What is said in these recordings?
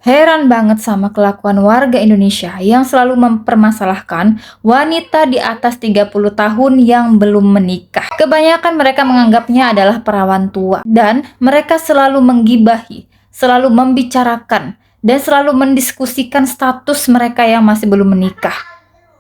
Heran banget sama kelakuan warga Indonesia yang selalu mempermasalahkan wanita di atas 30 tahun yang belum menikah. Kebanyakan mereka menganggapnya adalah perawan tua dan mereka selalu menggibahi, selalu membicarakan, dan selalu mendiskusikan status mereka yang masih belum menikah.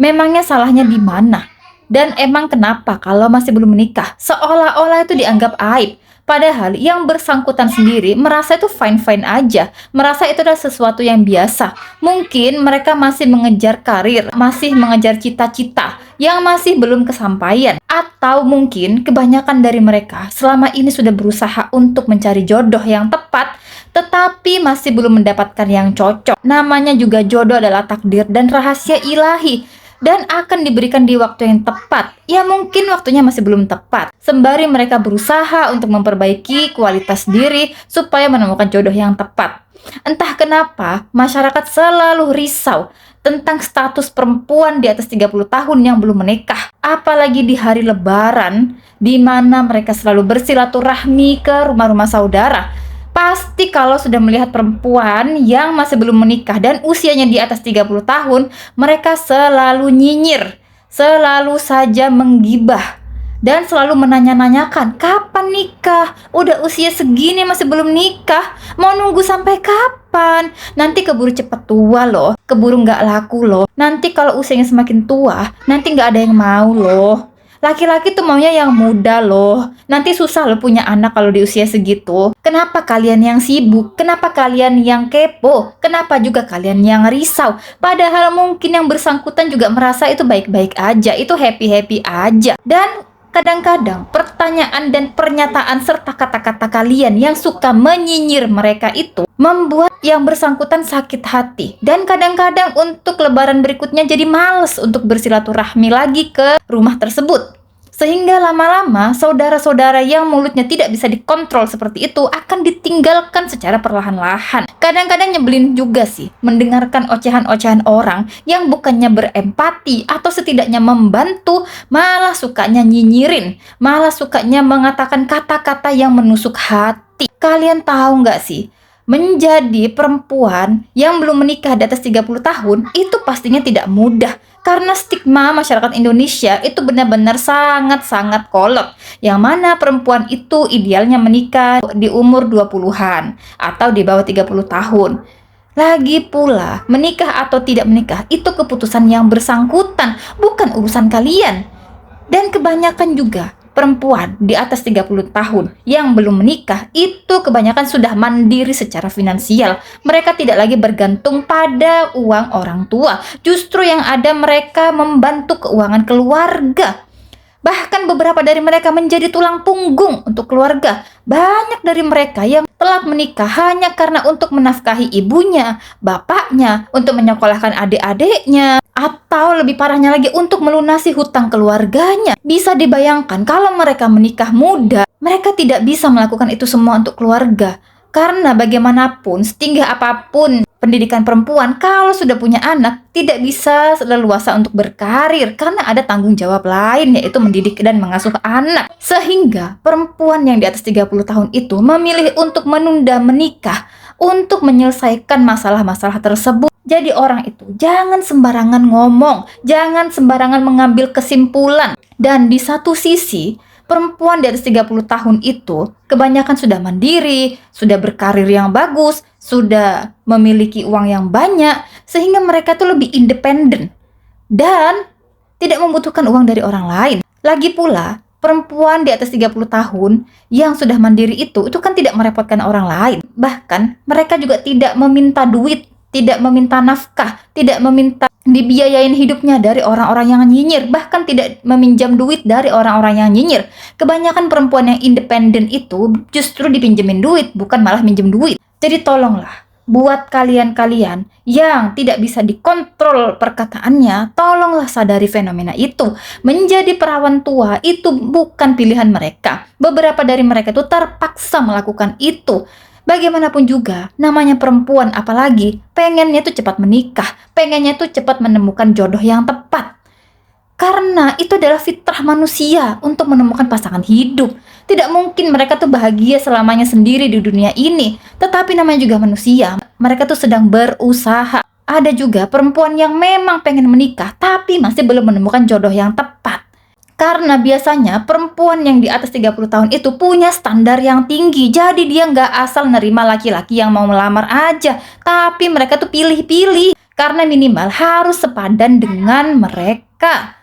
Memangnya salahnya di mana? Dan emang kenapa kalau masih belum menikah? Seolah-olah itu dianggap aib. Padahal yang bersangkutan sendiri merasa itu fine-fine aja. Merasa itu adalah sesuatu yang biasa. Mungkin mereka masih mengejar karir, masih mengejar cita-cita yang masih belum kesampaian. Atau mungkin kebanyakan dari mereka selama ini sudah berusaha untuk mencari jodoh yang tepat, tetapi masih belum mendapatkan yang cocok. Namanya juga jodoh adalah takdir dan rahasia ilahi, dan akan diberikan di waktu yang tepat. Ya mungkin waktunya masih belum tepat. Sembari mereka berusaha untuk memperbaiki kualitas diri supaya menemukan jodoh yang tepat. Entah kenapa masyarakat selalu risau tentang status perempuan di atas 30 tahun yang belum menikah. Apalagi di hari lebaran, di mana mereka selalu bersilaturahmi ke rumah-rumah saudara. Pasti kalau sudah melihat perempuan yang masih belum menikah dan usianya di atas 30 tahun, mereka selalu nyinyir, selalu saja menggibah, dan selalu menanya-nanyakan, kapan nikah? Udah usia segini masih belum nikah? Mau nunggu sampai kapan? Nanti keburu cepet tua loh, keburu nggak laku loh. Nanti kalau usianya semakin tua, nanti nggak ada yang mau loh. Laki-laki tuh maunya yang muda loh. Nanti susah loh punya anak kalau di usia segitu. Kenapa kalian yang sibuk? Kenapa kalian yang kepo? Kenapa juga kalian yang risau? Padahal mungkin yang bersangkutan juga merasa itu baik-baik aja, itu happy-happy aja. Dan kadang-kadang pertanyaan dan pernyataan serta kata-kata kalian yang suka menyinyir mereka itu membuat yang bersangkutan sakit hati. Dan kadang-kadang untuk lebaran berikutnya jadi males untuk bersilaturahmi lagi ke rumah tersebut. Sehingga lama-lama saudara-saudara yang mulutnya tidak bisa dikontrol seperti itu akan ditinggalkan secara perlahan-lahan. Kadang-kadang nyebelin juga sih mendengarkan ocehan-ocehan orang yang bukannya berempati atau setidaknya membantu, malah sukanya nyinyirin, malah sukanya mengatakan kata-kata yang menusuk hati. Kalian tahu nggak sih? Menjadi perempuan yang belum menikah di atas 30 tahun itu pastinya tidak mudah karena stigma masyarakat Indonesia itu benar-benar sangat-sangat kolot, yang mana perempuan itu idealnya menikah di umur 20-an atau di bawah 30 tahun. Lagi pula, menikah atau tidak menikah itu keputusan yang bersangkutan, bukan urusan kalian. Dan kebanyakan juga perempuan di atas 30 tahun yang belum menikah itu kebanyakan sudah mandiri secara finansial. Mereka tidak lagi bergantung pada uang orang tua. Justru yang ada mereka membantu keuangan keluarga. Bahkan beberapa dari mereka menjadi tulang punggung untuk keluarga. Banyak dari mereka yang telat menikah hanya karena untuk menafkahi ibunya, bapaknya, untuk menyekolahkan adik-adiknya, atau lebih parahnya lagi untuk melunasi hutang keluarganya. Bisa dibayangkan kalau mereka menikah muda, mereka tidak bisa melakukan itu semua untuk keluarga. Karena bagaimanapun, setinggi apapun pendidikan perempuan, kalau sudah punya anak, tidak bisa leluasa untuk berkarir karena ada tanggung jawab lain, yaitu mendidik dan mengasuh anak. Sehingga perempuan yang di atas 30 tahun itu memilih untuk menunda menikah untuk menyelesaikan masalah-masalah tersebut. Jadi orang itu jangan sembarangan ngomong, jangan sembarangan mengambil kesimpulan. Dan di satu sisi, perempuan di atas 30 tahun itu kebanyakan sudah mandiri, sudah berkarir yang bagus, sudah memiliki uang yang banyak, sehingga mereka tuh lebih independen dan tidak membutuhkan uang dari orang lain. Lagi pula, perempuan di atas 30 tahun yang sudah mandiri itu kan tidak merepotkan orang lain. Bahkan mereka juga tidak meminta duit, tidak meminta nafkah, tidak meminta dibiayain hidupnya dari orang-orang yang nyinyir, bahkan tidak meminjam duit dari orang-orang yang nyinyir. Kebanyakan perempuan yang independen itu justru dipinjemin duit, bukan malah minjem duit. Jadi tolonglah, buat kalian-kalian yang tidak bisa dikontrol perkataannya, tolonglah sadari fenomena itu. Menjadi perawan tua itu bukan pilihan mereka. Beberapa dari mereka itu terpaksa melakukan itu. Bagaimanapun juga, namanya perempuan apalagi, pengennya tuh cepat menikah, pengennya tuh cepat menemukan jodoh yang tepat. Karena itu adalah fitrah manusia untuk menemukan pasangan hidup. Tidak mungkin mereka tuh bahagia selamanya sendiri di dunia ini. Tetapi namanya juga manusia, mereka tuh sedang berusaha. Ada juga perempuan yang memang pengen menikah, tapi masih belum menemukan jodoh yang tepat. Karena biasanya perempuan yang di atas 30 tahun itu punya standar yang tinggi. Jadi dia nggak asal nerima laki-laki yang mau melamar aja. Tapi mereka tuh pilih-pilih. Karena minimal harus sepadan dengan mereka.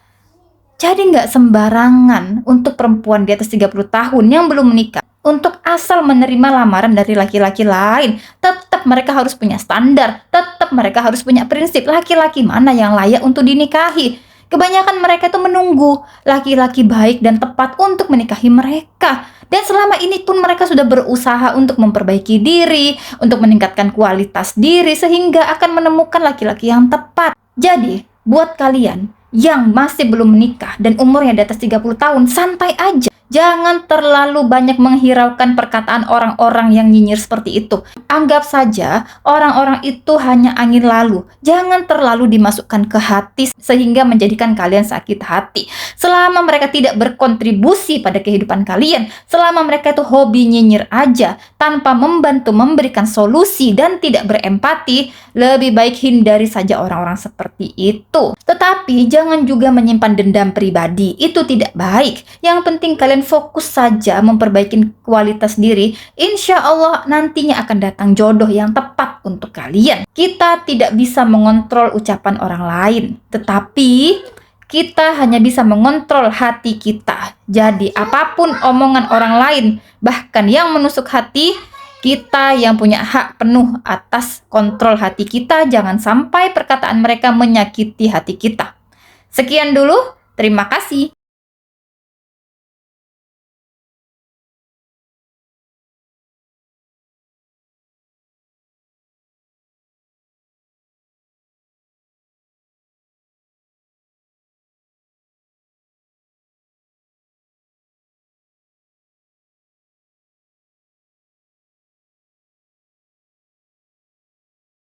Jadi nggak sembarangan untuk perempuan di atas 30 tahun yang belum menikah untuk asal menerima lamaran dari laki-laki lain. Tetap mereka harus punya standar, tetap mereka harus punya prinsip laki-laki mana yang layak untuk dinikahi. Kebanyakan mereka itu menunggu laki-laki baik dan tepat untuk menikahi mereka. Dan selama ini pun mereka sudah berusaha untuk memperbaiki diri, untuk meningkatkan kualitas diri sehingga akan menemukan laki-laki yang tepat. Jadi, buat kalian yang masih belum menikah dan umurnya di atas 30 tahun, santai aja. Jangan terlalu banyak menghiraukan perkataan orang-orang yang nyinyir seperti itu. Anggap saja orang-orang itu hanya angin lalu. Jangan terlalu dimasukkan ke hati sehingga menjadikan kalian sakit hati. Selama mereka tidak berkontribusi pada kehidupan kalian, selama mereka itu hobi nyinyir aja, tanpa membantu memberikan solusi dan tidak berempati, lebih baik hindari saja orang-orang seperti itu. Tetapi jangan juga menyimpan dendam pribadi, itu tidak baik. Yang penting kalian fokus saja memperbaiki kualitas diri. Insya Allah nantinya akan datang jodoh yang tepat untuk kalian. Kita tidak bisa mengontrol ucapan orang lain, tetapi kita hanya bisa mengontrol hati kita. Jadi apapun omongan orang lain, bahkan yang menusuk hati, kita yang punya hak penuh atas kontrol hati kita. Jangan sampai perkataan mereka menyakiti hati kita. Sekian dulu, terima kasih.